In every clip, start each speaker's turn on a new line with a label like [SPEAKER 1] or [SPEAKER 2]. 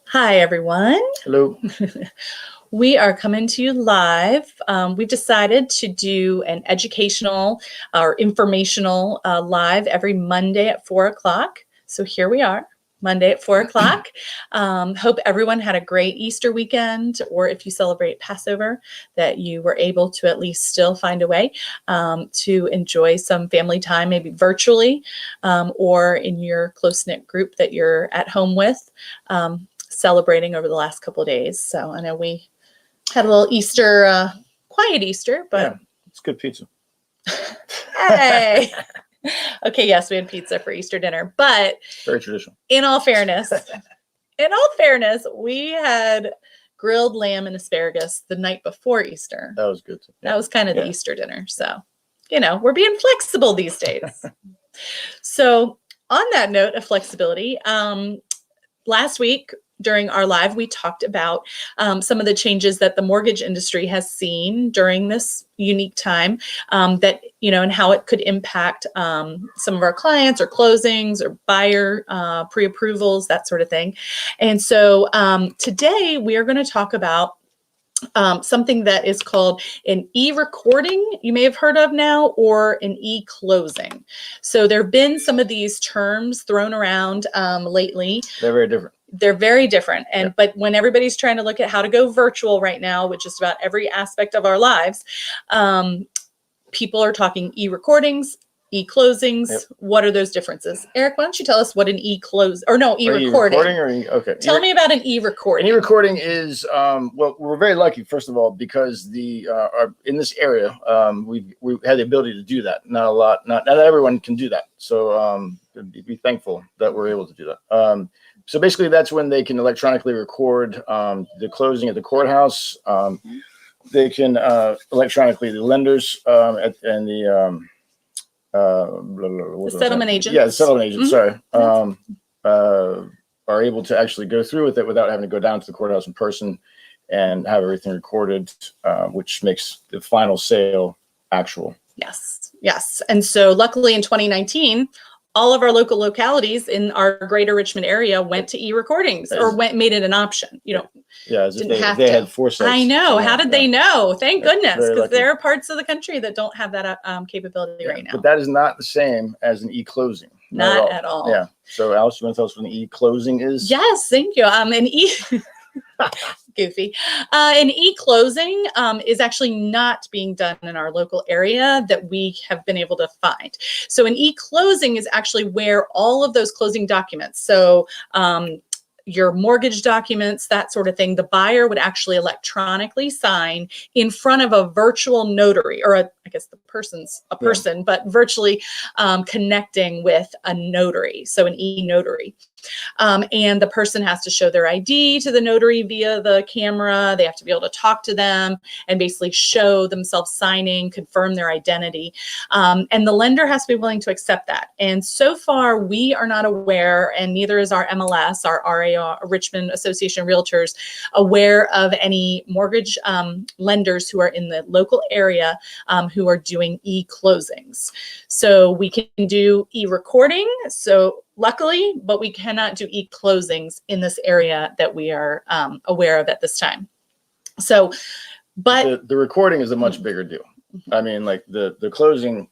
[SPEAKER 1] Hi, everyone.
[SPEAKER 2] Hello.
[SPEAKER 1] We are coming to you live. We've decided to do an educational or informational live every Monday at 4 o'clock. So here we are, Monday at 4 o'clock. Hope everyone had a great Easter weekend, or if you celebrate Passover, that you were able to at least still find a way to enjoy some family time, maybe virtually or in your close-knit group that you're at home with, celebrating over the last couple of days. So I know we had a little Easter, quiet Easter, but
[SPEAKER 2] yeah, it's good pizza.
[SPEAKER 1] Hey. Okay, yes, we had pizza for Easter dinner, but
[SPEAKER 2] very traditional.
[SPEAKER 1] In all fairness, we had grilled lamb and asparagus the night before Easter.
[SPEAKER 2] That was good.
[SPEAKER 1] Yeah. That was kind of the Easter dinner. So, we're being flexible these days. So, on that note of flexibility, last week during our live, we talked about some of the changes that the mortgage industry has seen during this unique time that, and how it could impact some of our clients or closings or buyer pre-approvals, that sort of thing. And so today we are going to talk about something that is called an e-recording, you may have heard of now, or an e-closing. So there have been some of these terms thrown around lately.
[SPEAKER 2] They're very different.
[SPEAKER 1] They're very different. And but when everybody's trying to look at how to go virtual right now, with just about every aspect of our lives, people are talking e-recordings, e-closings. Yep. What are those differences? Eric, why don't you tell us what an e-recording?
[SPEAKER 2] Okay.
[SPEAKER 1] Tell me about an e-recording.
[SPEAKER 2] An e-recording is, well, we're very lucky, first of all, because in this area, we had the ability to do that. Not everyone can do that. So be thankful that we're able to do that. So basically, that's when they can electronically record the closing at the courthouse. They can electronically, the lenders and the
[SPEAKER 1] settlement agents.
[SPEAKER 2] Yeah, the settlement agents, sorry, are able to actually go through with it without having to go down to the courthouse in person and have everything recorded, which makes the final sale actual.
[SPEAKER 1] Yes. And so luckily in 2019, all of our local localities in our greater Richmond area went to e-recordings or made it an option.
[SPEAKER 2] As if they had foresight.
[SPEAKER 1] I know. How did they know? Thank goodness, because there are parts of the country that don't have that capability right now.
[SPEAKER 2] But that is not the same as an e-closing.
[SPEAKER 1] Not at all.
[SPEAKER 2] Yeah. So Alice, you want to tell us what an e-closing is?
[SPEAKER 1] Yes, thank you. Goofy. An e-closing is actually not being done in our local area that we have been able to find. So an e-closing is actually where all of those closing documents, so your mortgage documents, that sort of thing, the buyer would actually electronically sign in front of a virtual notary, or I guess the person's a person, but virtually connecting with a notary, so an e-notary. And the person has to show their ID to the notary via the camera. They have to be able to talk to them and basically show themselves signing, confirm their identity. And the lender has to be willing to accept that. And so far, we are not aware, and neither is our MLS, our RAR, Richmond Association of Realtors, aware of any mortgage lenders who are in the local area who are doing e-closings. So we can do e-recording. So luckily, but we cannot do e-closings in this area that we are aware of at this time. So, but
[SPEAKER 2] the recording is a much bigger deal. I mean, like the closing,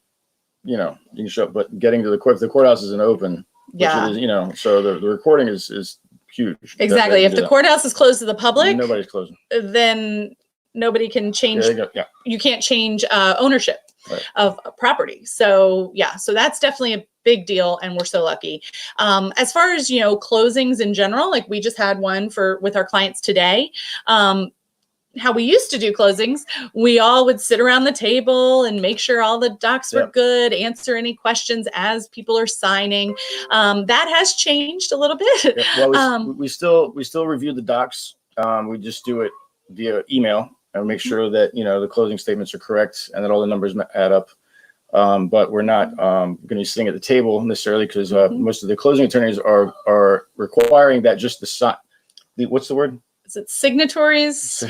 [SPEAKER 2] you can show up, but getting to the courthouse isn't open.
[SPEAKER 1] Yeah.
[SPEAKER 2] Which is, so the recording is huge.
[SPEAKER 1] Exactly. If the courthouse is closed to the public,
[SPEAKER 2] nobody's closing.
[SPEAKER 1] Then nobody can change.
[SPEAKER 2] There you go. Yeah.
[SPEAKER 1] You can't change ownership of a property. So so that's definitely a big deal, and we're so lucky. As far as closings in general, like we just had one with our clients today. How we used to do closings, we all would sit around the table and make sure all the docs were good, answer any questions as people are signing. That has changed a little bit.
[SPEAKER 2] Yeah. Well, we still review the docs. We just do it via email and make sure that the closing statements are correct and that all the numbers add up. But we're not going to be sitting at the table necessarily, because most of the closing attorneys are requiring that just the sign. What's the word?
[SPEAKER 1] is it signatories?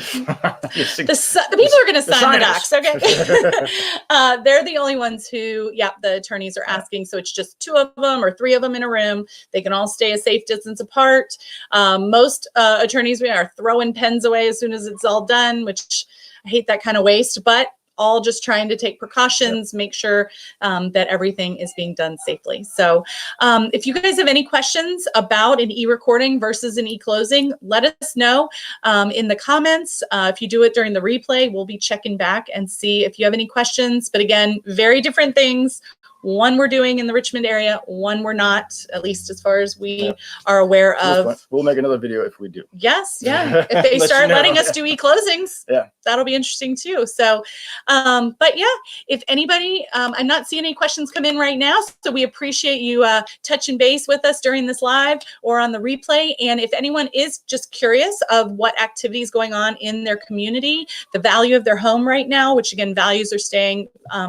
[SPEAKER 2] Yes,
[SPEAKER 1] The people are going to sign the
[SPEAKER 2] signers.
[SPEAKER 1] docs, okay? They're the only ones who, the attorneys are asking. So it's just 2 of them or 3 of them in a room. They can all stay a safe distance apart. Most attorneys we are throwing pens away as soon as it's all done, which I hate that kind of waste, but all just trying to take precautions, make sure that everything is being done safely. So if you guys have any questions about an e-recording versus an e-closing, let us know in the comments. If you do it during the replay, we'll be checking back and see if you have any questions. But again, very different things. One we're doing in the Richmond area, one we're not, at least as far as we are aware of.
[SPEAKER 2] We'll make another video if we do.
[SPEAKER 1] Yes, yeah. If they start letting us do e-closings,
[SPEAKER 2] yeah,
[SPEAKER 1] that'll be interesting too. So, but yeah, if anybody, I'm not seeing any questions come in right now, so we appreciate you touching base with us during this live or on the replay. And if anyone is just curious of what activity is going on in their community, the value of their home right now, which again, values are staying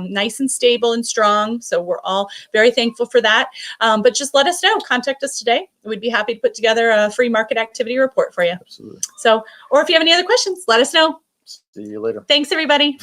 [SPEAKER 1] nice and stable and strong. So we're all very thankful for that. But just let us know, contact us today. We'd be happy to put together a free market activity report for you.
[SPEAKER 2] Absolutely.
[SPEAKER 1] So, or if you have any other questions, let us know.
[SPEAKER 2] See you later.
[SPEAKER 1] Thanks, everybody.